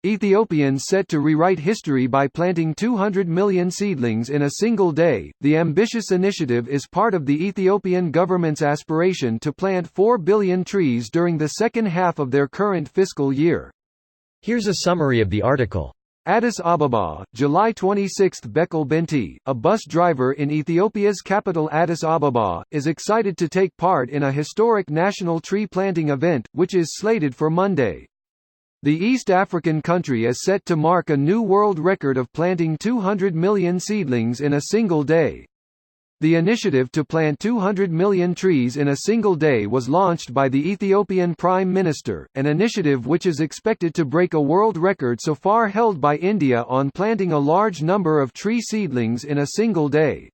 Ethiopians set to rewrite history by planting 200 million seedlings in a single day. The ambitious initiative is part of the Ethiopian government's aspiration to plant 4 billion trees during the second half of their current fiscal year. Here's a summary of the article. Addis Ababa, July 26. Bekel Benti, a bus driver in Ethiopia's capital Addis Ababa, is excited to take part in a historic national tree planting event, which is slated for Monday. The East African country is set to mark a new world record of planting 200 million seedlings in a single day. The initiative to plant 200 million trees in a single day was launched by the Ethiopian Prime Minister, an initiative which is expected to break a world record so far held by India on planting a large number of tree seedlings in a single day.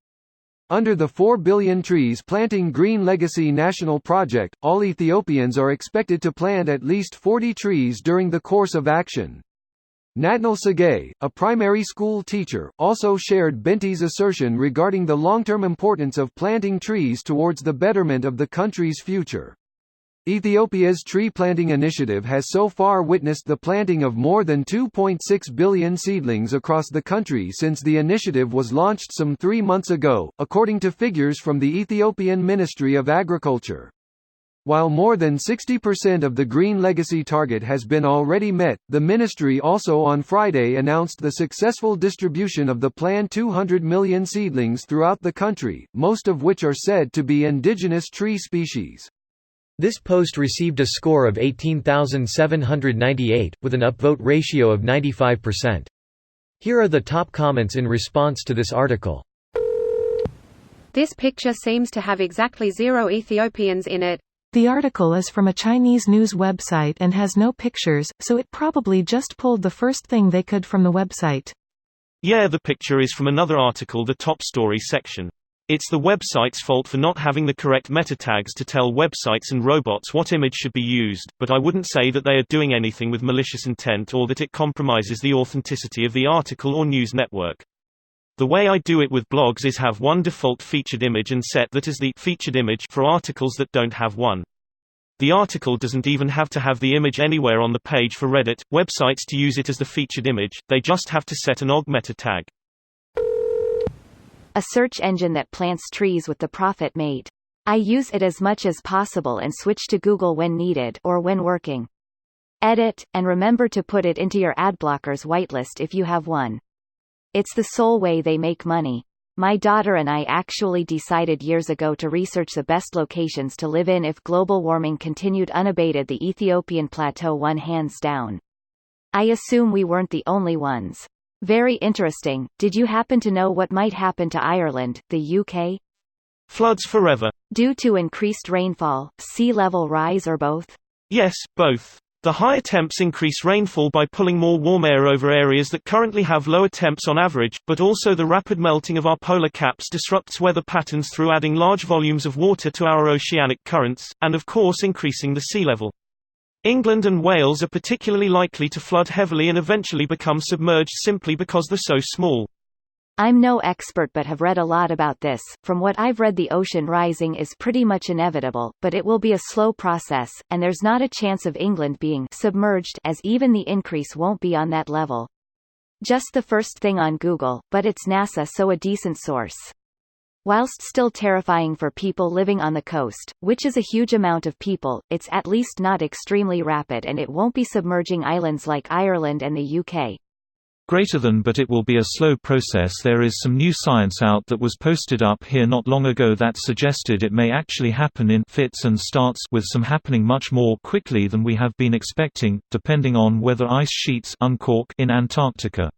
Under the 4 billion trees planting Green Legacy National Project, all Ethiopians are expected to plant at least 40 trees during the course of action. Natnal Sagay, a primary school teacher, also shared Benti's assertion regarding the long-term importance of planting trees towards the betterment of the country's future. Ethiopia's tree planting initiative has so far witnessed the planting of more than 2.6 billion seedlings across the country since the initiative was launched some 3 months ago, according to figures from the Ethiopian Ministry of Agriculture. While more than 60% of the Green Legacy target has been already met, the ministry also on Friday announced the successful distribution of the planned 200 million seedlings throughout the country, most of which are said to be indigenous tree species. This post received a score of 18,798, with an upvote ratio of 95%. Here are the top comments in response to this article. This picture seems to have exactly 0 Ethiopians in it. The article is from a Chinese news website and has no pictures, so it probably just pulled the first thing they could from the website. Yeah, the picture is from another article, the top story section. It's the website's fault for not having the correct meta tags to tell websites and robots what image should be used, but I wouldn't say that they are doing anything with malicious intent or that it compromises the authenticity of the article or news network. The way I do it with blogs is have one default featured image and set that as the featured image for articles that don't have one. The article doesn't even have to have the image anywhere on the page for Reddit websites to use it as the featured image, they just have to set an OG meta tag. A search engine that plants trees with the profit made. I use it as much as possible and switch to Google when needed or when working. Edit, and remember to put it into your adblockers whitelist if you have one. It's the sole way they make money. My daughter and I actually decided years ago to research the best locations to live in if global warming continued unabated. The Ethiopian plateau won hands down. I assume we weren't the only ones. Very interesting. Did you happen to know what might happen to Ireland, the UK? Floods forever. Due to increased rainfall, sea level rise, or both? Yes, both. The higher temps increase rainfall by pulling more warm air over areas that currently have lower temps on average, but also the rapid melting of our polar caps disrupts weather patterns through adding large volumes of water to our oceanic currents, and of course increasing the sea level. England and Wales are particularly likely to flood heavily and eventually become submerged simply because they're so small. I'm no expert but have read a lot about this. From what I've read, the ocean rising is pretty much inevitable, but it will be a slow process, and there's not a chance of England being submerged, as even the increase won't be on that level. Just the first thing on Google, but it's NASA, so a decent source. Whilst still terrifying for people living on the coast, which is a huge amount of people, it's at least not extremely rapid and it won't be submerging islands like Ireland and the UK. Greater than, but it will be a slow process. There is some new science out that was posted up here not long ago that suggested it may actually happen in fits and starts, with some happening much more quickly than we have been expecting, depending on whether ice sheets uncork in Antarctica.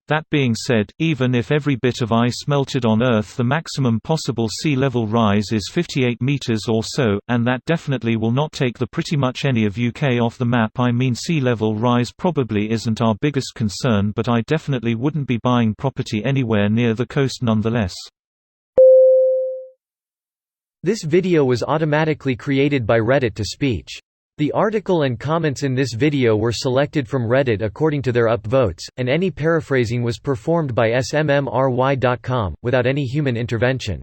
That being said, even if every bit of ice melted on Earth, the maximum possible sea level rise is 58 meters or so, and that definitely will not take the pretty much any of UK off the map. I mean, sea level rise probably isn't our biggest concern, but I definitely wouldn't be buying property anywhere near the coast nonetheless. This video was automatically created by Reddit to speech. The article and comments in this video were selected from Reddit according to their upvotes, and any paraphrasing was performed by smmry.com, without any human intervention.